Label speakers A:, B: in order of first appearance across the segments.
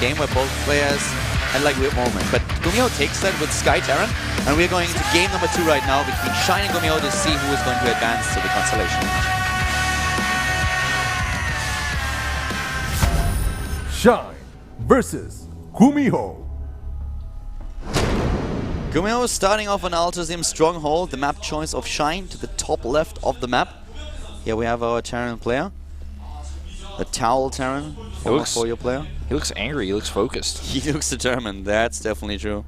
A: game where both players had like a weird moment. But GuMiho takes that with Sky Terran, and we're going to game number 2 right now between Shine and GuMiho to see who is going to advance to the Constellation match.
B: Shine versus GuMiho.
A: GuMiho is starting off on Altazim Stronghold, the map choice of Shine to the top left of the map. Here we have our Terran player. The Towel Terran, former 4-year player.
C: He looks angry, he looks focused.
A: He looks determined, that's definitely true.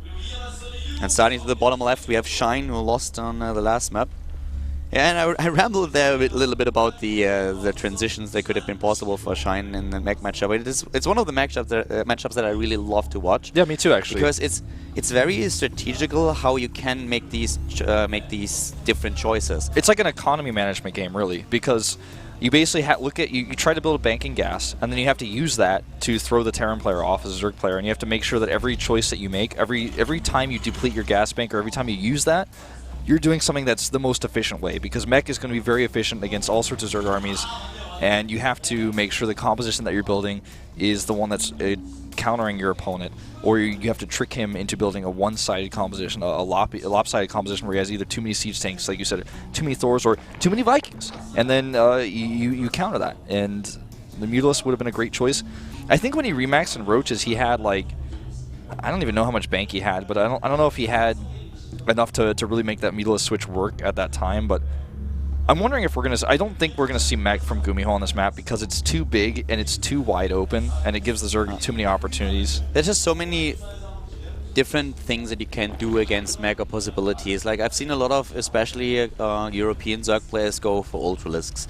A: And starting to the bottom left, we have Shine, who lost on the last map. Yeah, and I rambled there a little bit about the transitions that could have been possible for Shine in the mech matchup. It's one of the matchups that I really love to watch.
C: Yeah, me too, actually.
A: Because it's very strategical how you can make these different choices.
C: It's like an economy management game, really, because you basically you try to build a banking gas, and then you have to use that to throw the Terran player off as a Zerg player, and you have to make sure that every choice that you make, every time you deplete your gas bank or every time you use that, you're doing something that's the most efficient way, because mech is going to be very efficient against all sorts of Zerg armies, and you have to make sure the composition that you're building is the one that's countering your opponent, or you have to trick him into building a one-sided composition, a lopsided composition where he has either too many siege tanks, like you said, too many Thors, or too many Vikings, and then you counter that. And the Mutalisk would have been a great choice. I think when he remaxed in Roaches, he had like, I don't even know how much bank he had, but I don't know if he had enough to really make that Mutalisk switch work at that time. But I'm wondering if I don't think we're gonna see mech from GuMiho on this map, because it's too big and it's too wide open, and it gives the Zerg too many opportunities.
A: There's just so many different things that you can do against mech, or possibilities. Like, I've seen a lot of, especially European Zerg players go for Ultralisks.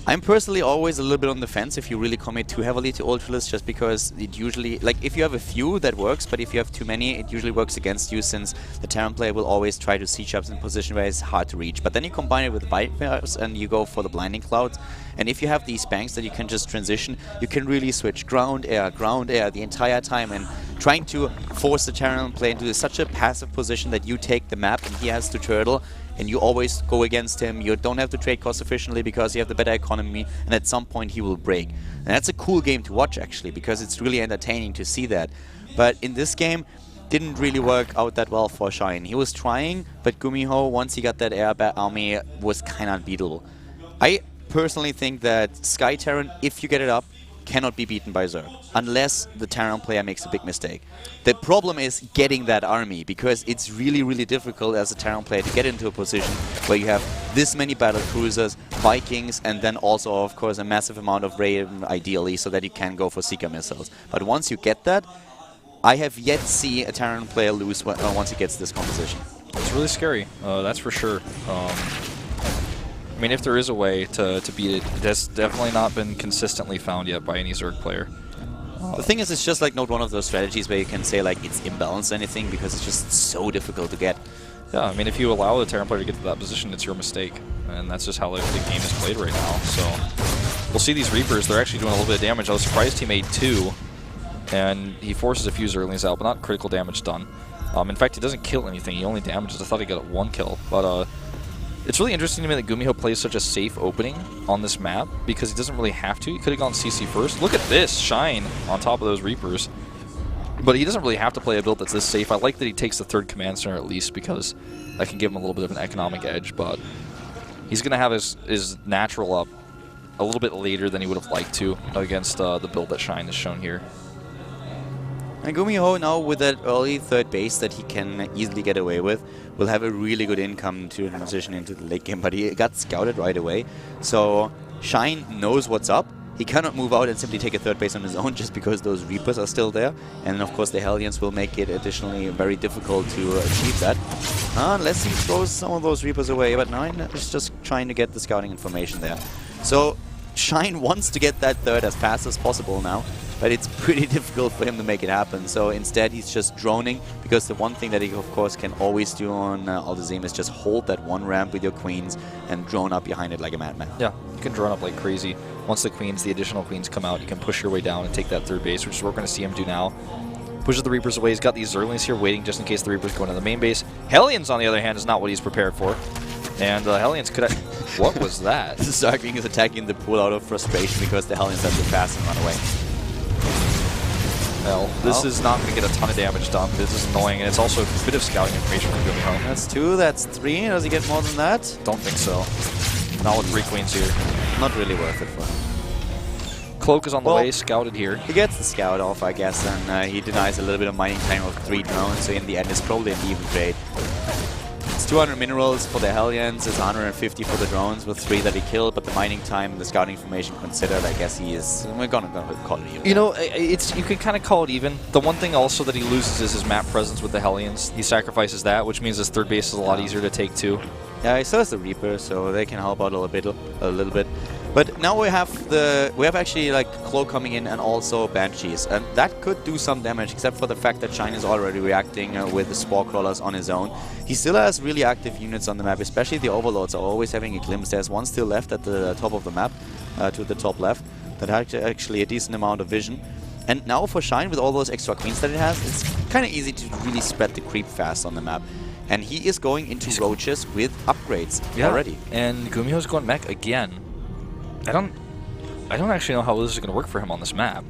A: I'm personally always a little bit on the fence if you really commit too heavily to Ultralisk, just because it usually, like, if you have a few, that works, but if you have too many, it usually works against you, since the Terran player will always try to siege up in a position where it's hard to reach. But then you combine it with Vipers and you go for the Blinding Clouds, and if you have these banks that you can just transition, you can really switch ground, air the entire time, and trying to force the Terran player into such a passive position that you take the map and he has to turtle, and you always go against him. You don't have to trade cost efficiently because you have the better economy, and at some point he will break. And that's a cool game to watch, actually, because it's really entertaining to see that. But in this game, didn't really work out that well for Shine. He was trying, but GuMiho, once he got that air army, was kind of unbeatable. I personally think that Sky Terran, if you get it up, cannot be beaten by Zerg, unless the Terran player makes a big mistake. The problem is getting that army, because it's really, really difficult as a Terran player to get into a position where you have this many battle cruisers, Vikings, and then also, of course, a massive amount of Raven, ideally, so that you can go for Seeker missiles. But once you get that, I have yet to see a Terran player lose once he gets this composition.
C: It's really scary, that's for sure. I mean, if there is a way to beat it, it has definitely not been consistently found yet by any Zerg player.
A: The thing is, it's just like not one of those strategies where you can say like it's imbalanced or anything, because it's just so difficult to get.
C: Yeah, I mean, if you allow the Terran player to get to that position, it's your mistake. And that's just how the game is played right now. So we'll see these Reapers, they're actually doing a little bit of damage. I was surprised he made 2, and he forces a few Zerglings out, but not critical damage done. In fact, he doesn't kill anything, he only damages. I thought he got 1 kill, but it's really interesting to me that GuMiho plays such a safe opening on this map, because he doesn't really have to. He could have gone CC first. Look at this, Shine on top of those Reapers. But he doesn't really have to play a build that's this safe. I like that he takes the 3rd command center at least, because that can give him a little bit of an economic edge, but he's going to have his natural up a little bit later than he would have liked to against the build that Shine has shown here.
A: And GuMiho now, with that early 3rd base that he can easily get away with, will have a really good income to transition into the late game, but he got scouted right away. So Shine knows what's up. He cannot move out and simply take a 3rd base on his own, just because those Reapers are still there. And of course the Hellions will make it additionally very difficult to achieve that. Unless he throws some of those Reapers away, but no, he's just trying to get the scouting information there. So Shine wants to get that 3rd as fast as possible now, but it's pretty difficult for him to make it happen. So instead he's just droning, because the one thing that he of course can always do on Altazim is just hold that 1 ramp with your queens and drone up behind it like a madman.
C: Yeah, you can drone up like crazy. Once the additional queens come out, you can push your way down and take that 3rd base, which is what we're going to see him do now. Pushes the Reapers away. He's got these Zerglings here waiting just in case the Reapers go into the main base. Hellions, on the other hand, is not what he's prepared for. And the Hellions could have... What was that?
A: The Zergling is attacking the pool out of frustration because the Hellions are too fast and run away.
C: Well, this is not going to get a ton of damage done. This is annoying, and it's also a bit of scouting information from GuMiho.
A: That's 2, that's 3. Does he get more than that?
C: Don't think so. Not with 3 queens here.
A: Not really worth it for him.
C: Cloak is on the way, scouted here.
A: He gets the scout off, I guess, and he denies a little bit of mining time of 3 drones, so in the end it's probably an even trade. It's 200 minerals for the Hellions, it's 150 for the drones with 3 that he killed, but the mining time, the scouting information considered, I guess he is... We're gonna call it even.
C: You know, you can kind of call it even. The one thing also that he loses is his map presence with the Hellions. He sacrifices that, which means his third base is a lot easier to take too.
A: Yeah, he still has the Reaper, so they can help out a little bit. But now we have actually like Cloak coming in and also Banshees, and that could do some damage, except for the fact that Shine is already reacting with the Spore Crawlers on his own. He still has really active units on the map, especially the Overlords are always having a glimpse. There's one still left at the top of the map, to the top left, that has actually a decent amount of vision. And now for Shine, with all those extra queens that it has, it's kind of easy to really spread the creep fast on the map. And he is going into roaches with upgrades already.
C: And GuMiho's going mech again. I don't actually know how this is going to work for him on this map.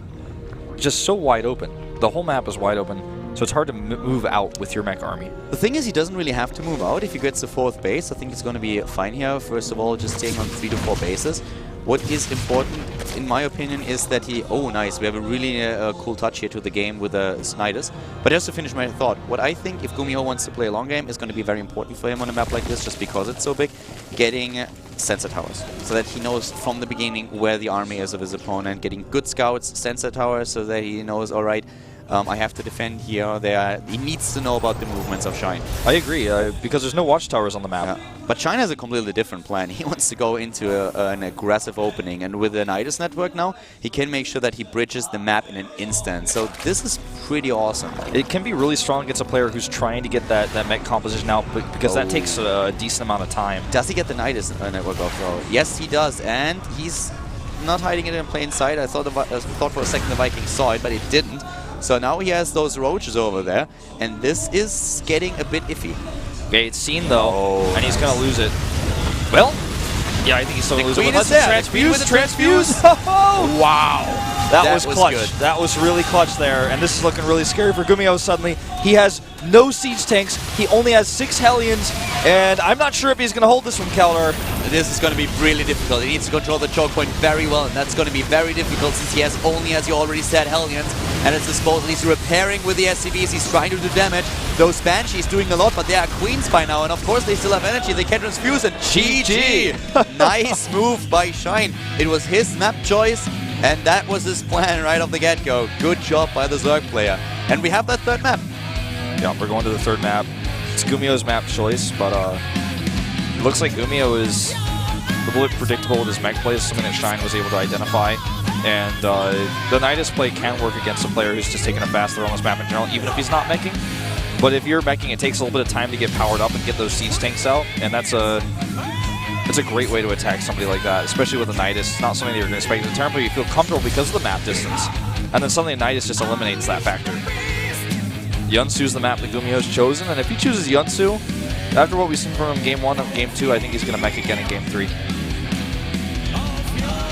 C: It's just so wide open. The whole map is wide open, so it's hard to move out with your mech army.
A: The thing is, he doesn't really have to move out. If he gets the 4th base, I think he's going to be fine here. First of all, just taking on 3 to 4 bases. What is important, in my opinion, is that he... Oh, nice. We have a really cool touch here to the game with the Sniders. But just to finish my thought, what I think, if GuMiho wants to play a long game, is going to be very important for him on a map like this, just because it's so big, getting sensor towers, so that he knows from the beginning where the army is of his opponent, getting good scouts, sensor towers, so that he knows, all right, I have to defend here or there. He needs to know about the movements of Shine.
C: I agree, because there's no watchtowers on the map.
A: Yeah. But Shine has a completely different plan. He wants to go into an aggressive opening, and with the Nidus network now, he can make sure that he bridges the map in an instant. So this is pretty awesome.
C: It can be really strong against a player who's trying to get that mech composition out, because that takes a decent amount of time.
A: Does he get the Nidus network off though? Yes, he does, and he's not hiding it in plain sight. I thought for a second the Vikings saw it, but it didn't. So now he has those roaches over there, and this is getting a bit iffy.
C: Okay, it's seen though, and he's going to lose it. Well, yeah, I think he's still going to lose it.
A: Unless it's transfuse.
C: Wow. That was clutch.
A: Good.
C: That was really clutch there, and this is looking really scary for GuMiho suddenly. He has no siege tanks. He only has 6 Hellions, and I'm not sure if he's going to hold this from Keldar.
A: This is going to be really difficult. He needs to control the choke point very well, and that's going to be very difficult since he has only, as you already said, Hellions at his disposal. He's repairing with the SCVs. He's trying to do damage. Those Banshees doing a lot, but they are queens by now, and of course they still have energy. They can transfuse, and GG! Nice move by Shine. It was his map choice, and that was his plan right off the get-go. Good job by the Zerg player. And we have that 3rd map.
C: Yeah, we're going to the 3rd map. It's GuMiho's map choice, but it looks like GuMiho is a little bit predictable with his mech plays, something that Shine was able to identify. And the Nidus play can work against a player who's just taking a faster on this map in general, even if he's not meching. But if you're meching, it takes a little bit of time to get powered up and get those siege tanks out, and that's a great way to attack somebody like that, especially with a Nidus. It's not something that you're going to expect in the turn, but you feel comfortable because of the map distance. And then suddenly Nidus just eliminates that factor. Yunsu's the map that GuMiho's chosen, and if he chooses Yunsu, after what we've seen from him Game 1 and Game 2, I think he's going to mech again in Game 3.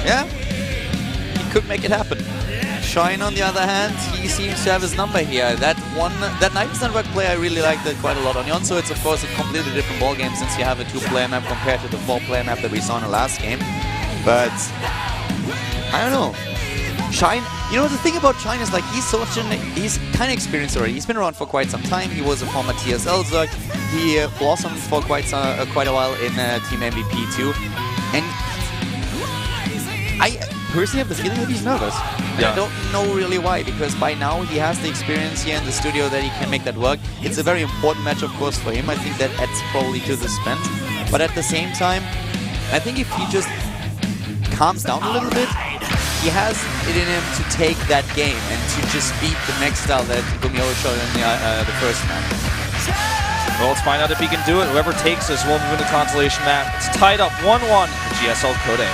A: Yeah, he could make it happen. Shine, on the other hand, he seems to have his number here. That Nidus network play I really liked it quite a lot. On Yonsu, it's of course a completely different ballgame since you have a 2-player map compared to the 4-player map that we saw in the last game. But I don't know. Shine, you know, the thing about Shine is like he's kind of experienced already. He's been around for quite some time. He was a former TSL Zerg. He blossomed for quite a while in Team MVP too. And I personally have the feeling that he's nervous.
C: Yeah.
A: I don't know really why, because by now he has the experience here in the studio that he can make that work. It's a very important match, of course, for him. I think that adds probably to the spend. But at the same time, I think if he just calms down a little bit, he has it in him to take that game and to just beat the mech style that GuMiho showed in the first match.
C: Well, let's find out if he can do it. Whoever takes this will move into consolation map. It's tied up 1-1 for GSL Code A.